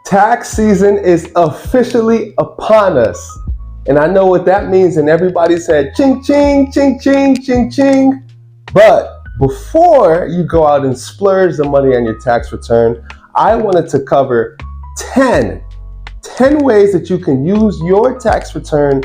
Tax season is officially upon us. And I know what that means, and everybody said ching ching, ching ching, ching ching. But before you go out and splurge the money on your tax return, I wanted to cover 10 ways that you can use your tax return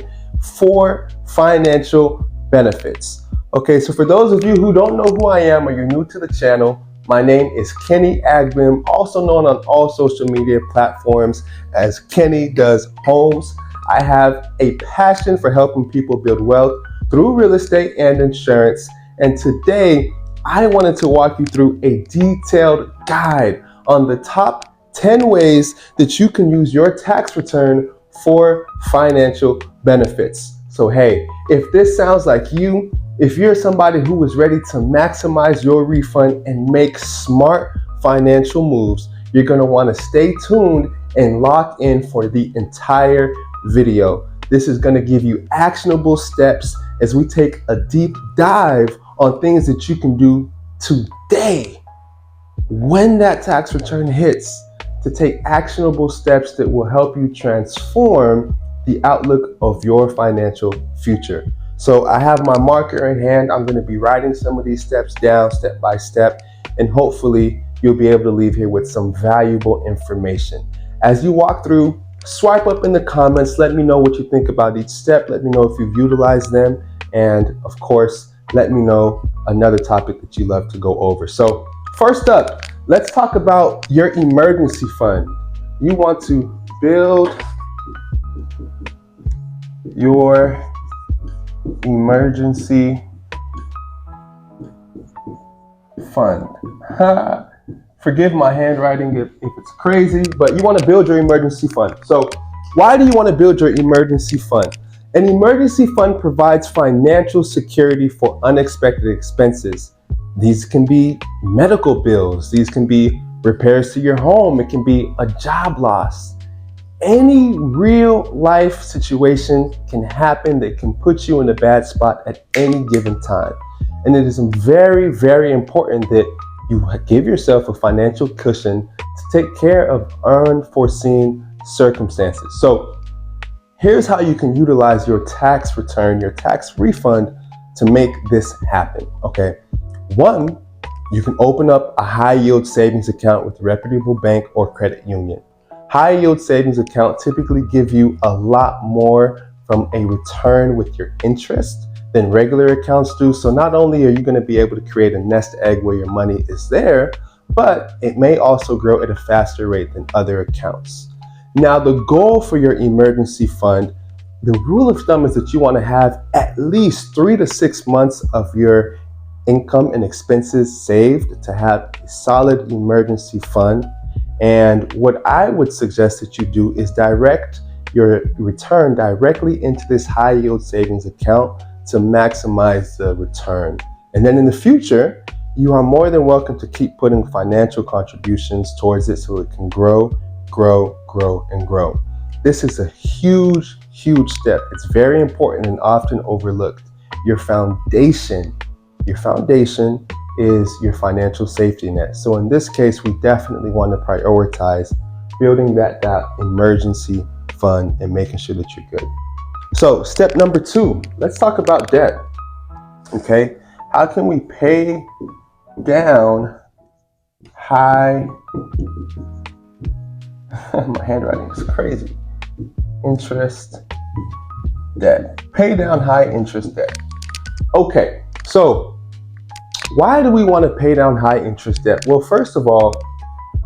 for financial benefits. Okay, so for those of you who don't know who I am or you're new to the channel, my name is Kenny Agbim, also known on all social media platforms as Kenny Does Homes. I have a passion for helping people build wealth through real estate and insurance. And today, I wanted to walk you through a detailed guide on the top 10 ways that you can use your tax return for financial benefits. So hey, if this sounds like you, if you're somebody who is ready to maximize your refund and make smart financial moves, you're going to want to stay tuned and lock in for the entire video. This is going to give you actionable steps as we take a deep dive on things that you can do today when that tax return hits to take actionable steps that will help you transform the outlook of your financial future. So I have my marker in hand. I'm going to be writing some of these steps down step by step, and hopefully you'll be able to leave here with some valuable information. As you walk through, swipe up in the comments. Let me know what you think about each step. Let me know if you've utilized them. And of course, let me know another topic that you love to go over. So first up, let's talk about your emergency fund. You want to build your emergency fund. Forgive my handwriting if it's crazy, but you want to build your emergency fund. So why do you want to build your emergency fund? An emergency fund provides financial security for unexpected expenses. These can be medical bills. These can be repairs to your home. It can be a job loss. Any real life situation can happen that can put you in a bad spot at any given time. And it is very, very important that you give yourself a financial cushion to take care of unforeseen circumstances. So here's how you can utilize your tax return, your tax refund to make this happen, okay? One, you can open up a high yield savings account with a reputable bank or credit union. High yield savings account typically give you a lot more from a return with your interest than regular accounts do. So not only are you going to be able to create a nest egg where your money is there, but it may also grow at a faster rate than other accounts. Now, the goal for your emergency fund, the rule of thumb is that you want to have at least 3 to 6 months of your income and expenses saved to have a solid emergency fund. And what I would suggest that you do is direct your return directly into this high yield savings account to maximize the return. And then in the future, you are more than welcome to keep putting financial contributions towards it so it can grow, grow, grow, and grow. This is a huge, huge step. It's very important and often overlooked. Your foundation is your financial safety net. So in this case, we definitely want to prioritize building that emergency fund and making sure that you're good. So step number 2, let's talk about debt. Okay, how can we pay down high, my handwriting is crazy, interest debt. Pay down high interest debt. Okay, so why do we want to pay down high interest debt? Well, first of all,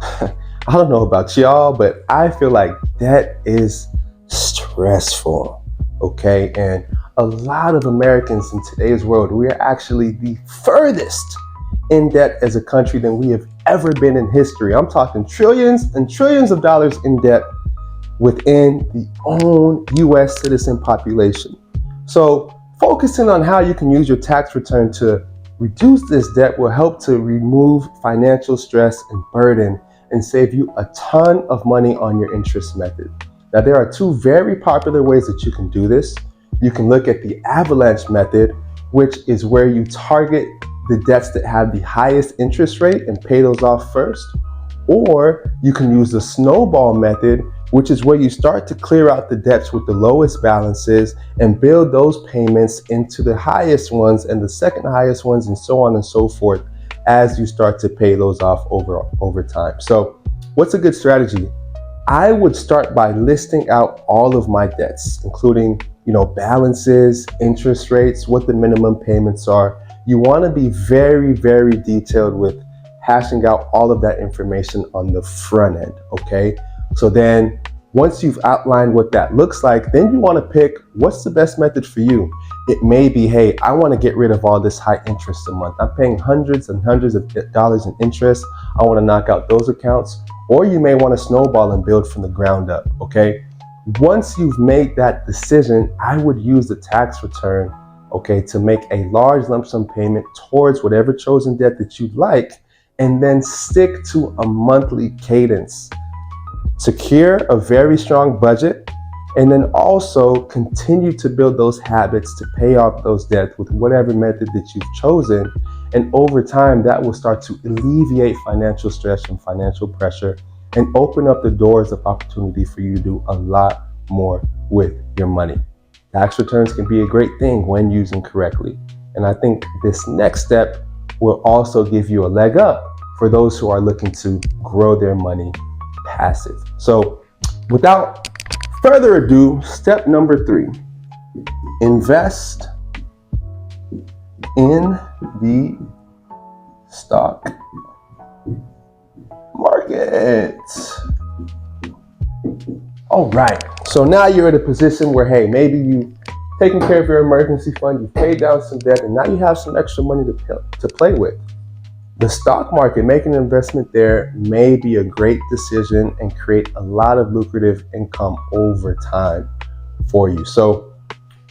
I don't know about y'all, but I feel like debt is stressful, okay? And a lot of Americans in today's world, we are actually the furthest in debt as a country than we have ever been in history. I'm talking trillions and trillions of dollars in debt within the own U.S. citizen population. So focusing on how you can use your tax return to reduce this debt will help to remove financial stress and burden and save you a ton of money on your interest method. Now, there are 2 very popular ways that you can do this. You can look at the avalanche method, which is where you target the debts that have the highest interest rate and pay those off first. Or you can use the snowball method, which is where you start to clear out the debts with the lowest balances and build those payments into the highest ones and the second highest ones, and so on and so forth, as you start to pay those off over time. So what's a good strategy? I would start by listing out all of my debts, including, balances, interest rates, what the minimum payments are. You want to be very, very detailed with hashing out all of that information on the front end, okay? So then once you've outlined what that looks like, then you want to pick what's the best method for you. It may be, hey, I want to get rid of all this high interest a month. I'm paying hundreds and hundreds of dollars in interest. I want to knock out those accounts. Or you may want to snowball and build from the ground up, okay? Once you've made that decision, I would use the tax return, okay, to make a large lump sum payment towards whatever chosen debt that you'd like, and then stick to a monthly cadence. Secure a very strong budget, and then also continue to build those habits to pay off those debts with whatever method that you've chosen. And over time, that will start to alleviate financial stress and financial pressure and open up the doors of opportunity for you to do a lot more with your money. Tax returns can be a great thing when used correctly. And I think this next step will also give you a leg up for those who are looking to grow their money passive. So without further ado, step number 3, invest in the stock market. All right, so now you're in a position where, hey, maybe you've taken care of your emergency fund, you've paid down some debt, and now you have some extra money to play with. The stock market, making an investment there may be a great decision and create a lot of lucrative income over time for you. So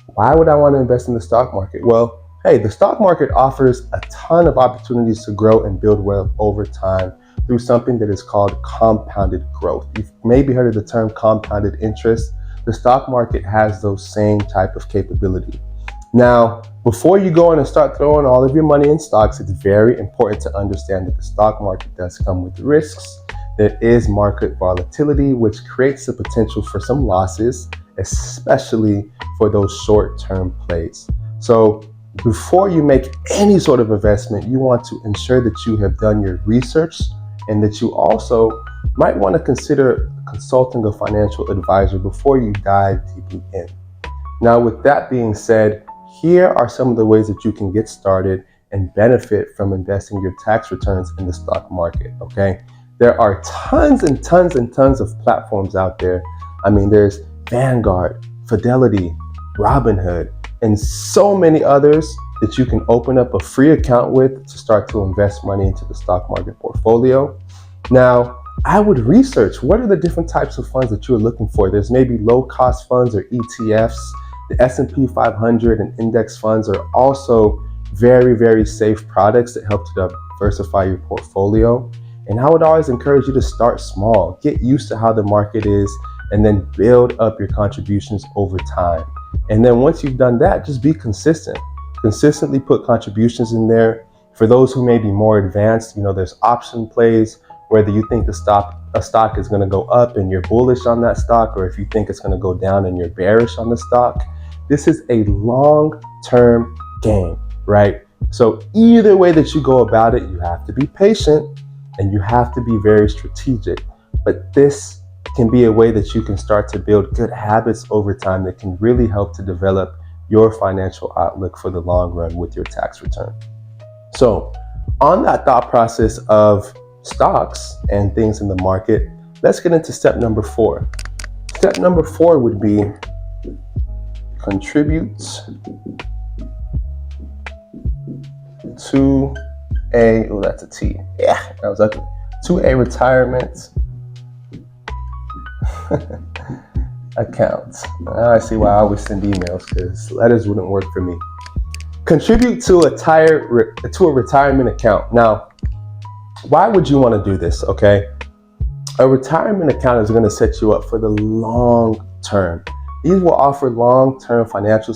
why would I want to invest in the stock market? Well, hey, the stock market offers a ton of opportunities to grow and build wealth over time through something that is called compounded growth. You've maybe heard of the term compounded interest. The stock market has those same type of capability. Now, before you go in and start throwing all of your money in stocks, it's very important to understand that the stock market does come with risks. There is market volatility, which creates the potential for some losses, especially for those short-term plays. So before you make any sort of investment, you want to ensure that you have done your research and that you also might want to consider consulting a financial advisor before you dive deeply in. Now, with that being said, here are some of the ways that you can get started and benefit from investing your tax returns in the stock market, okay? There are tons and tons and tons of platforms out there. I mean, there's Vanguard, Fidelity, Robinhood, and so many others that you can open up a free account with to start to invest money into the stock market portfolio. Now, I would research what are the different types of funds that you're looking for. There's maybe low-cost funds or ETFs. The S&P 500 and index funds are also very, very safe products that help to diversify your portfolio. And I would always encourage you to start small, get used to how the market is, and then build up your contributions over time. And then once you've done that, just be consistent. Consistently put contributions in there. For those who may be more advanced, there's option plays, whether you think a stock is going to go up and you're bullish on that stock, or if you think it's going to go down and you're bearish on the stock. This is a long-term game, right? So either way that you go about it, you have to be patient and you have to be very strategic. But this can be a way that you can start to build good habits over time that can really help to develop your financial outlook for the long run with your tax return. So on that thought process of stocks and things in the market, let's get into step number 4. Step number 4 would be contribute to that's a T. Yeah, that was ugly. To a retirement account. Now I see why I always send emails, because letters wouldn't work for me. Contribute to a retirement account. Now, why would you want to do this? Okay, a retirement account is going to set you up for the long term. These will offer long-term financial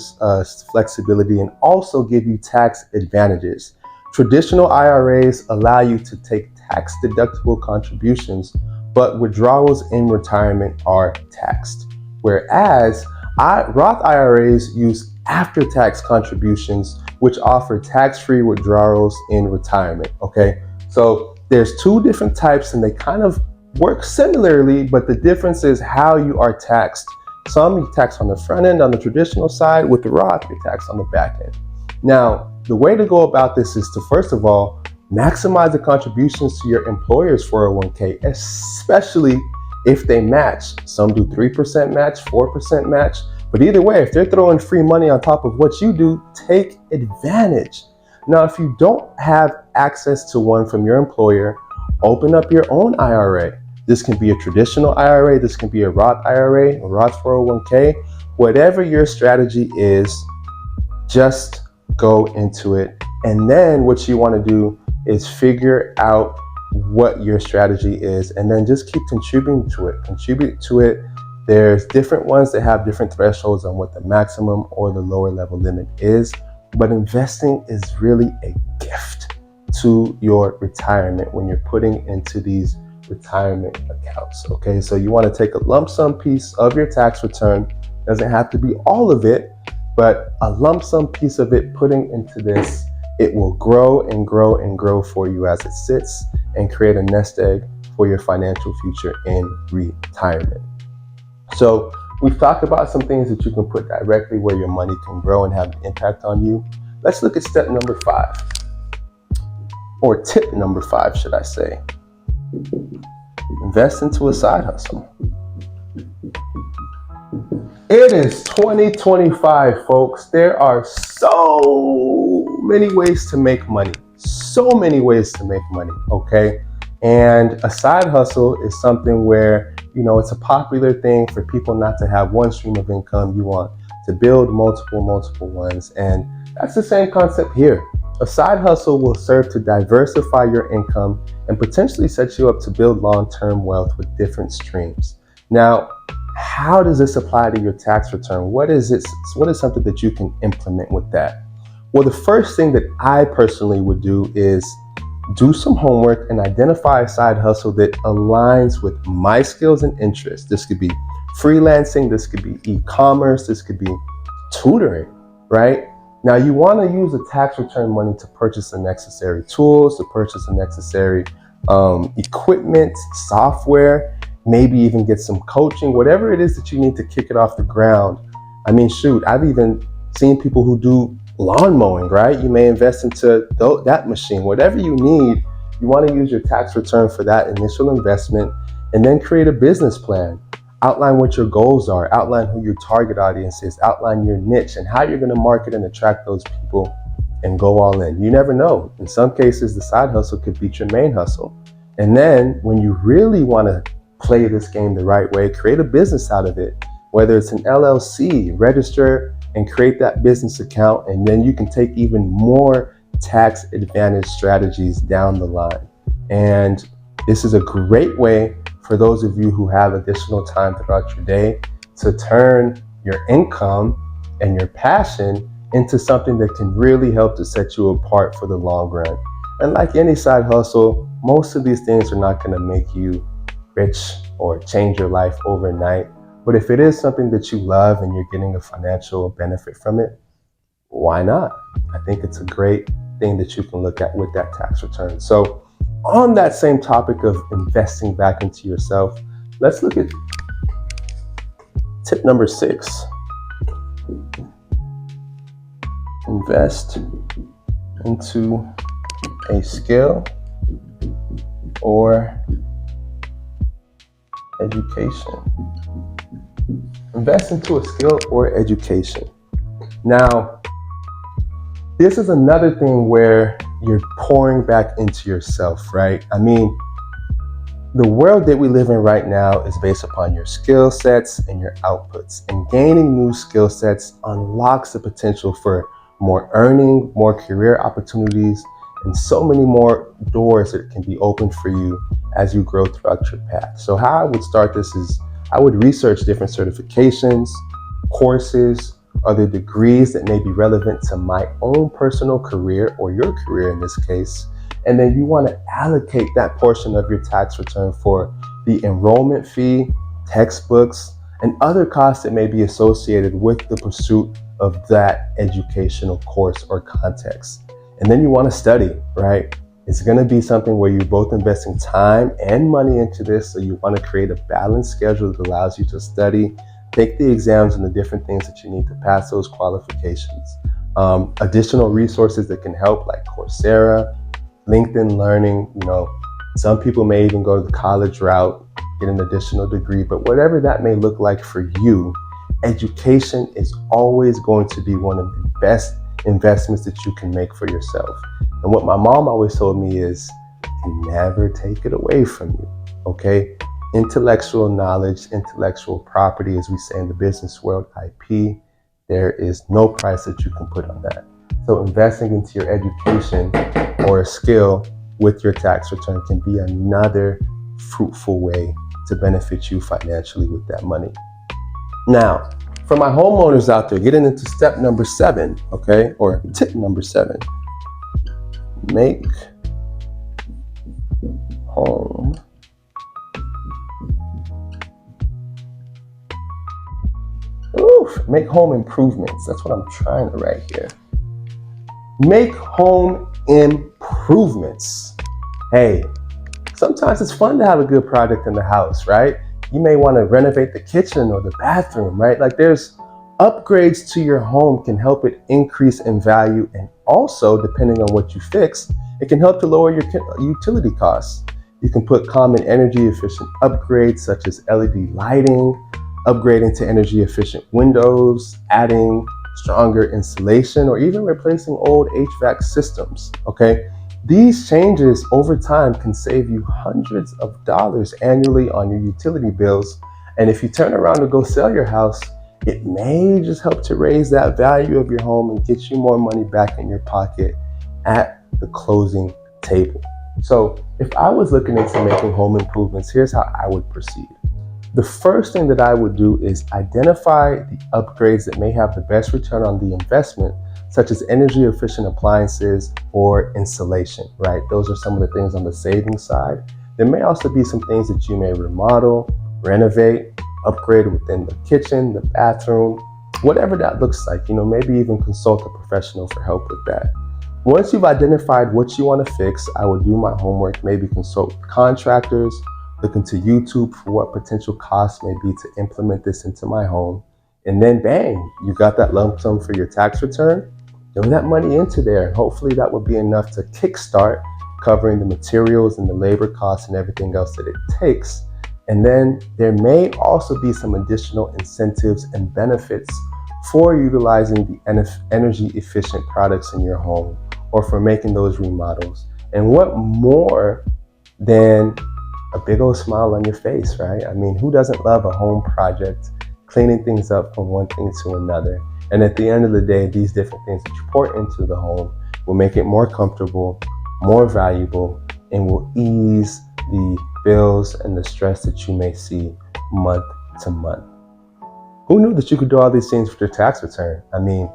flexibility and also give you tax advantages. Traditional IRAs allow you to take tax-deductible contributions, but withdrawals in retirement are taxed. Whereas Roth IRAs use after-tax contributions, which offer tax-free withdrawals in retirement, okay? So there's two different types and they kind of work similarly, but the difference is how you are taxed. Some you tax on the front end on the traditional side. With the Roth, you're taxed on the back end. Now, the way to go about this is to, first of all, maximize the contributions to your employer's 401k, especially if they match. Some do 3% match, 4% match. But either way, if they're throwing free money on top of what you do, take advantage. Now, if you don't have access to one from your employer, open up your own IRA. This can be a traditional IRA, this can be a Roth IRA, a Roth 401k. Whatever your strategy is, just go into it. And then what you want to do is figure out what your strategy is and then just keep contributing to it. Contribute to it. There's different ones that have different thresholds on what the maximum or the lower level limit is. But investing is really a gift to your retirement when you're putting into these retirement accounts. Okay, so you want to take a lump sum piece of your tax return. Doesn't have to be all of it, but a lump sum piece of it putting into this, it will grow and grow and grow for you as it sits and create a nest egg for your financial future in retirement. So we've talked about some things that you can put directly where your money can grow and have an impact on you. Let's look at step number 5, or tip number 5, should I say. Invest into a side hustle. It is 2025, folks. There are so many ways to make money. So many ways to make money, okay? And a side hustle is something where, you know, it's a popular thing for people not to have one stream of income. You want to build multiple ones. And that's the same concept here. A side hustle will serve to diversify your income and potentially set you up to build long-term wealth with different streams. Now, how does this apply to your tax return? What is something that you can implement with that? Well, the first thing that I personally would do is do some homework and identify a side hustle that aligns with my skills and interests. This could be freelancing, this could be e-commerce, this could be tutoring, right? Now, you want to use the tax return money to purchase the necessary tools, to purchase the necessary equipment, software, maybe even get some coaching, whatever it is that you need to kick it off the ground. I mean, shoot, I've even seen people who do lawn mowing, right? You may invest into that machine. Whatever you need, you want to use your tax return for that initial investment and then create a business plan. Outline what your goals are, outline who your target audience is, outline your niche and how you're going to market and attract those people and go all in. You never know. In some cases, the side hustle could beat your main hustle. And then when you really want to play this game the right way, create a business out of it, whether it's an LLC, register and create that business account. And then you can take even more tax advantage strategies down the line. And this is a great way for those of you who have additional time throughout your day to turn your income and your passion into something that can really help to set you apart for the long run. And like any side hustle, most of these things are not going to make you rich or change your life overnight. But if it is something that you love and you're getting a financial benefit from it, why not? I think it's a great thing that you can look at with that tax return. So on that same topic of investing back into yourself, let's look at tip number 6. Invest into a skill or education. Invest into a skill or education. Now, this is another thing where you're pouring back into yourself, right? I mean, the world that we live in right now is based upon your skill sets and your outputs. And gaining new skill sets unlocks the potential for more earning, more career opportunities, and so many more doors that can be opened for you as you grow throughout your path. So how I would start this is I would research different certifications, courses, other degrees that may be relevant to my own personal career or your career in this case, And then you want to allocate that portion of your tax return for the enrollment fee, textbooks, and other costs that may be associated with the pursuit of that educational course or context. And then you want to study, right? It's going to be something where you're both investing time and money into this. So you want to create a balanced schedule that allows you to study, take the exams and the different things that you need to pass those qualifications. Additional resources that can help, like Coursera, LinkedIn Learning. Some people may even go to the college route, get an additional degree, but whatever that may look like for you, education is always going to be one of the best investments that you can make for yourself. And what my mom always told me is, never take it away from you, okay? Intellectual knowledge, intellectual property, as we say in the business world, IP, there is no price that you can put on that. So investing into your education or a skill with your tax return can be another fruitful way to benefit you financially with that money. Now, for my homeowners out there, getting into step number 7, okay, or tip number 7, make home make home improvements. That's what I'm trying to write here. Make home improvements. Hey, sometimes it's fun to have a good project in the house, right? You may want to renovate the kitchen or the bathroom, right? Like, there's upgrades to your home can help it increase in value, and also, depending on what you fix, it can help to lower your utility costs. You can put common energy efficient upgrades such as LED lighting, upgrading to energy efficient windows, adding stronger insulation, or even replacing old HVAC systems, okay? These changes over time can save you hundreds of dollars annually on your utility bills. And if you turn around to go sell your house, it may just help to raise that value of your home and get you more money back in your pocket at the closing table. So if I was looking into making home improvements, here's how I would proceed. The first thing that I would do is identify the upgrades that may have the best return on the investment, such as energy efficient appliances or insulation, right? Those are some of the things on the savings side. There may also be some things that you may remodel, renovate, upgrade within the kitchen, the bathroom, whatever that looks like. Maybe even consult a professional for help with that. Once you've identified what you want to fix, I would do my homework, maybe consult contractors, look into YouTube for what potential costs may be to implement this into my home. And then bang, you got that lump sum for your tax return. Throw that money into there. And hopefully that would be enough to kickstart covering the materials and the labor costs and everything else that it takes. And then there may also be some additional incentives and benefits for utilizing the energy efficient products in your home or for making those remodels. And what more than a big old smile on your face, right? I mean, who doesn't love a home project, cleaning things up from one thing to another? And at the end of the day, these different things that you pour into the home will make it more comfortable, more valuable, and will ease the bills and the stress that you may see month to month. Who knew that you could do all these things with your tax return? I mean,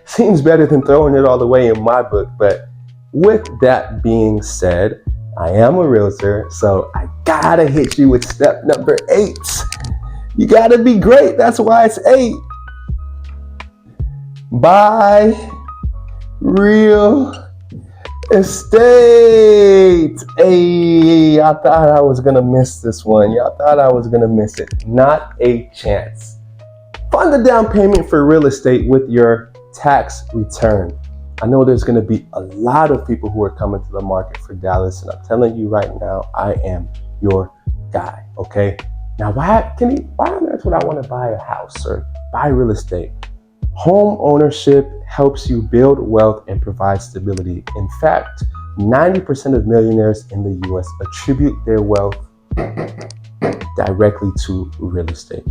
seems better than throwing it all away in my book. But with that being said, I am a realtor, so I gotta hit you with step number 8. You gotta be great. That's why it's 8. Buy real estate. Hey, I thought I was gonna miss this one. Y'all thought I was gonna miss it. Not a chance. Fund the down payment for real estate with your tax return. I know there's going to be a lot of people who are coming to the market for Dallas, and I'm telling you right now, I am your guy, okay? Now, why on earth would I want to buy a house or buy real estate? Home ownership helps you build wealth and provide stability. In fact, 90% of millionaires in the US attribute their wealth directly to real estate.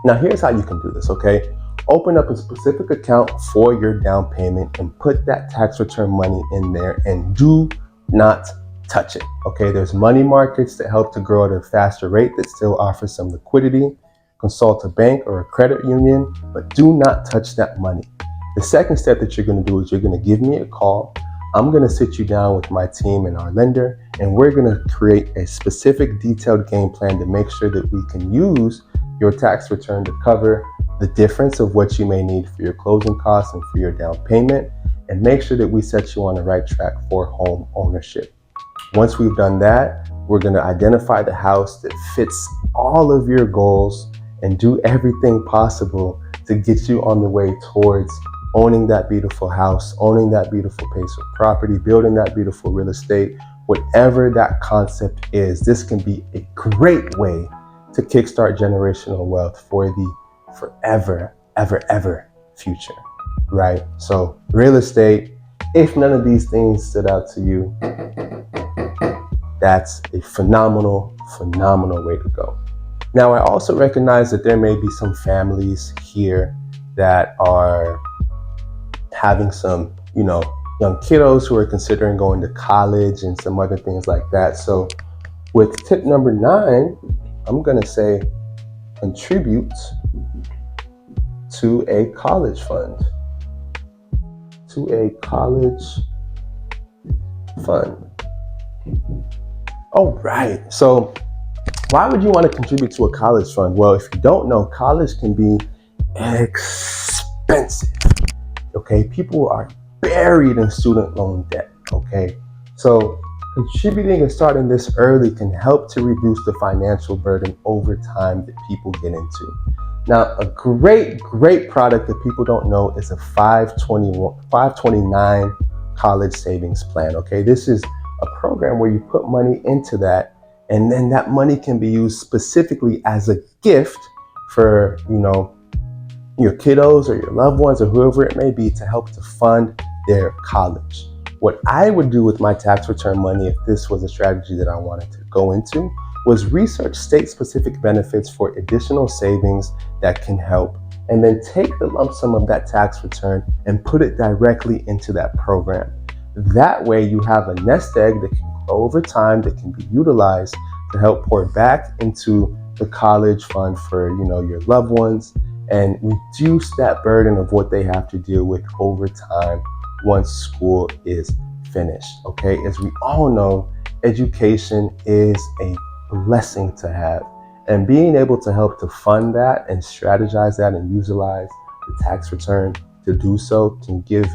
Now, here's how you can do this, okay? Open up a specific account for your down payment and put that tax return money in there and do not touch it, okay? There's money markets that help to grow at a faster rate that still offer some liquidity. Consult a bank or a credit union, but do not touch that money. The second step that you're gonna do is you're gonna give me a call. I'm going to sit you down with my team and our lender, and we're going to create a specific detailed game plan to make sure that we can use your tax return to cover the difference of what you may need for your closing costs and for your down payment, and make sure that we set you on the right track for home ownership. Once we've done that, we're going to identify the house that fits all of your goals and do everything possible to get you on the way towards owning that beautiful house, owning that beautiful piece of property, building that beautiful real estate, whatever that concept is. This can be a great way to kickstart generational wealth for the forever, ever future, right? So real estate, if none of these things stood out to you, that's a phenomenal way to go. Now, I also recognize that there may be some families here that are having some, young kiddos who are considering going to college and some other things like that. So with tip number 9, I'm going to say contribute to a college fund. To a college fund. All right. So why would you want to contribute to a college fund? Well, if you don't know, college can be expensive. Okay, people are buried in student loan debt. Okay, so contributing and starting this early can help to reduce the financial burden over time that people get into. Now, a great product that people don't know is a 529 college savings plan. Okay, this is a program where you put money into that, and then that money can be used specifically as a gift for, your kiddos or your loved ones or whoever it may be to help to fund their college. What I would do with my tax return money, if this was a strategy that I wanted to go into, was research state-specific benefits for additional savings that can help, and then take the lump sum of that tax return and put it directly into that program. That way you have a nest egg that can grow over time, that can be utilized to help pour back into the college fund for, your loved ones, and reduce that burden of what they have to deal with over time once school is finished. Okay, as we all know, education is a blessing to have, and being able to help to fund that and strategize that and utilize the tax return to do so can give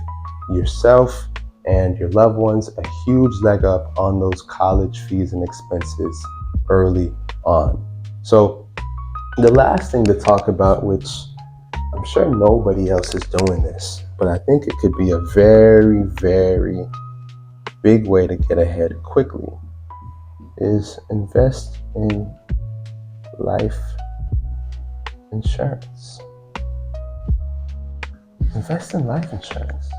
yourself and your loved ones a huge leg up on those college fees and expenses early on. So the last thing to talk about, which I'm sure nobody else is doing this, but I think it could be a very big way to get ahead quickly, is invest in life insurance. Invest in life insurance.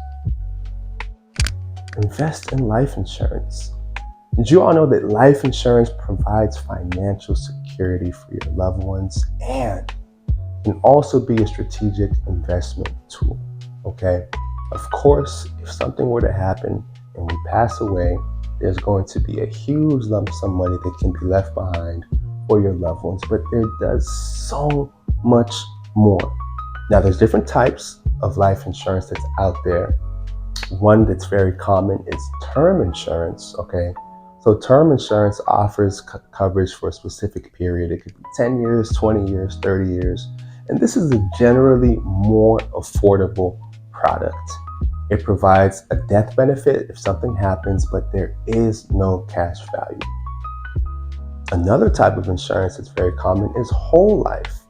Invest in life insurance. Did you all know that life insurance provides financial security for your loved ones and can also be a strategic investment tool? Okay. Of course, if something were to happen and we pass away, there's going to be a huge lump sum money that can be left behind for your loved ones, but there does so much more. Now, there's different types of life insurance that's out there. One that's very common is term insurance. Okay. So term insurance offers coverage for a specific period. It could be 10 years, 20 years, 30 years. And this is a generally more affordable product. It provides a death benefit if something happens, but there is no cash value. Another type of insurance that's very common is whole life.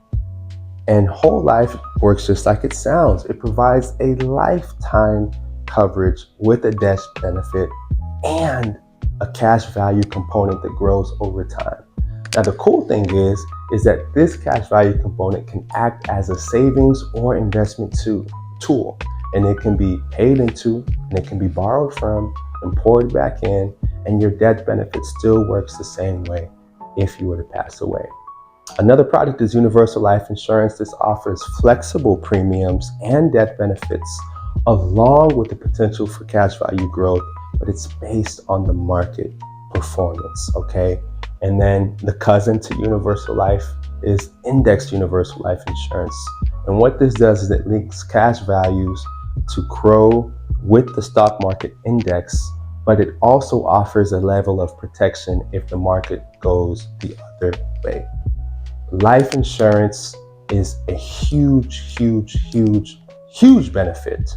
And whole life works just like it sounds. It provides a lifetime coverage with a death benefit and a cash value component that grows over time. Now, the cool thing is that this cash value component can act as a savings or investment tool, and it can be paid into, and it can be borrowed from and poured back in, and your death benefit still works the same way if you were to pass away. Another product is universal life insurance. This offers flexible premiums and death benefits along with the potential for cash value growth, but it's based on the market performance, okay? And then the cousin to universal life is indexed universal life insurance. And what this does is it links cash values to grow with the stock market index, but it also offers a level of protection if the market goes the other way. Life insurance is a huge, huge, huge, huge benefit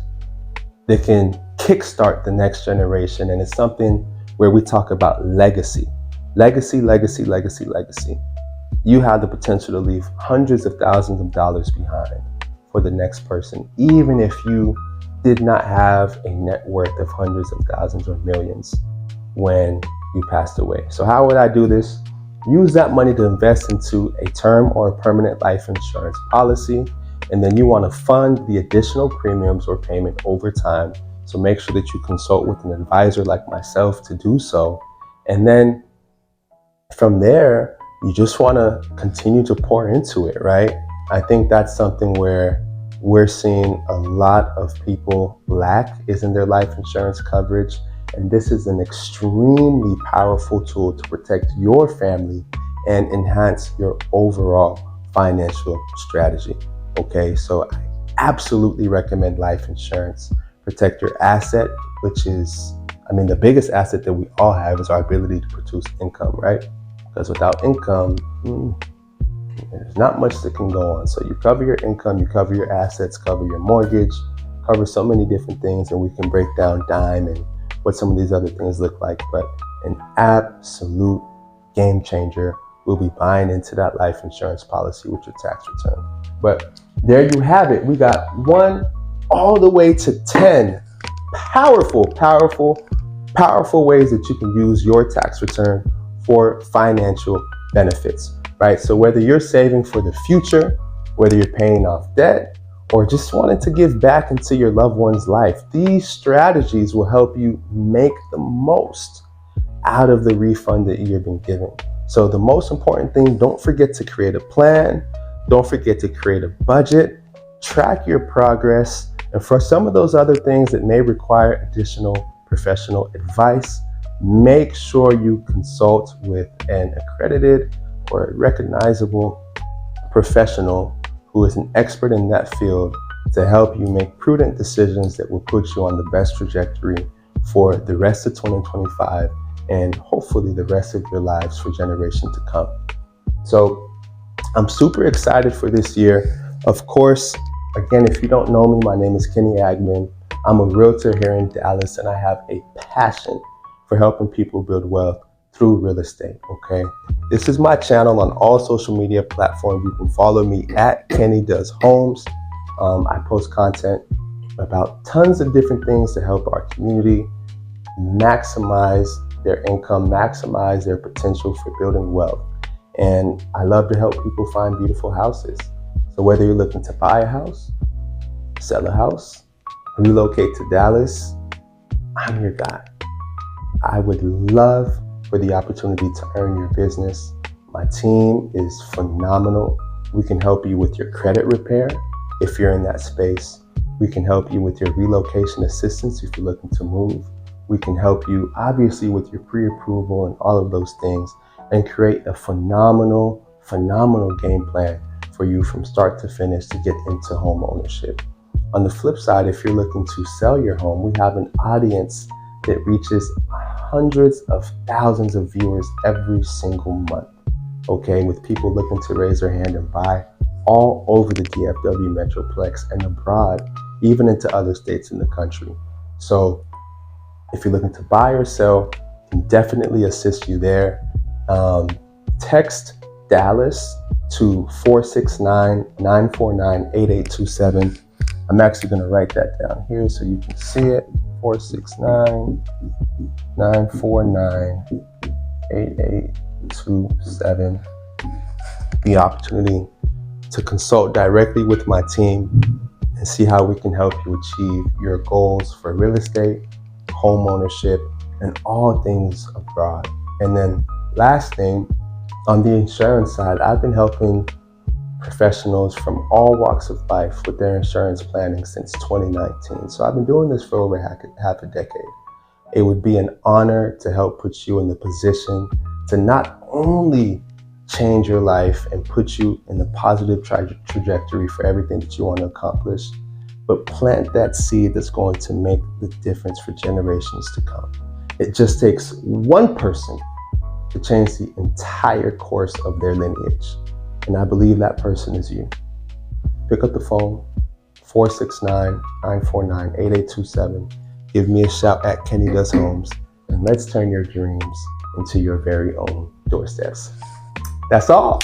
that can kickstart the next generation. And it's something where we talk about legacy. Legacy, legacy, legacy, legacy. You have the potential to leave hundreds of thousands of dollars behind for the next person, even if you did not have a net worth of hundreds of thousands or millions when you passed away. So how would I do this? Use that money to invest into a term or a permanent life insurance policy. And then you want to fund the additional premiums or payment over time. So make sure that you consult with an advisor like myself to do so. And then from there, you just want to continue to pour into it, right? I think that's something where we're seeing a lot of people lack is in their life insurance coverage. And this is an extremely powerful tool to protect your family and enhance your overall financial strategy. Okay, so I absolutely recommend life insurance. Protect your asset, which is, the biggest asset that we all have is our ability to produce income, right? Because without income, there's not much that can go on. So you cover your income, you cover your assets, cover your mortgage, cover so many different things, and we can break down dime and what some of these other things look like. But an absolute game changer will be buying into that life insurance policy with your tax return. But there you have it. We got 1 all the way to 10 powerful ways that you can use your tax return for financial benefits, right? So whether you're saving for the future, whether you're paying off debt, or just wanting to give back into your loved one's life, these strategies will help you make the most out of the refund that you've been given. So the most important thing, don't forget to create a plan. Don't forget to create a budget, track your progress. And for some of those other things that may require additional professional advice, make sure you consult with an accredited or recognizable professional who is an expert in that field to help you make prudent decisions that will put you on the best trajectory for the rest of 2025 and hopefully the rest of your lives for generations to come. So I'm super excited for this year. Of course, again, if you don't know me, my name is Kenny Agman. I'm a realtor here in Dallas, and I have a passion for helping people build wealth through real estate, okay? This is my channel on all social media platforms. You can follow me at Kenny Does Homes. I post content about tons of different things to help our community maximize their income, maximize their potential for building wealth. And I love to help people find beautiful houses. So whether you're looking to buy a house, sell a house, relocate to Dallas, I'm your guy. I would love for the opportunity to earn your business. My team is phenomenal. We can help you with your credit repair if you're in that space. We can help you with your relocation assistance if you're looking to move. We can help you obviously with your pre-approval and all of those things, and create a phenomenal game plan for you from start to finish to get into home ownership. On the flip side, if you're looking to sell your home, we have an audience that reaches hundreds of thousands of viewers every single month, okay, with people looking to raise their hand and buy all over the DFW Metroplex and abroad, even into other states in the country. So if you're looking to buy or sell, I can definitely assist you there. Text Dallas to 469-949-8827. I'm actually going to write that down here so you can see it. 469-949-8827. The opportunity to consult directly with my team and see how we can help you achieve your goals for real estate, home ownership, and all things abroad. And then last thing, on the insurance side, I've been helping professionals from all walks of life with their insurance planning since 2019. So I've been doing this for over half a decade. It would be an honor to help put you in the position to not only change your life and put you in the positive trajectory for everything that you want to accomplish, but plant that seed that's going to make the difference for generations to come. It just takes one person to change the entire course of their lineage. And I believe that person is you. Pick up the phone, 469-949-8827. Give me a shout at Kenny Does Homes, and let's turn your dreams into your very own doorsteps. That's all.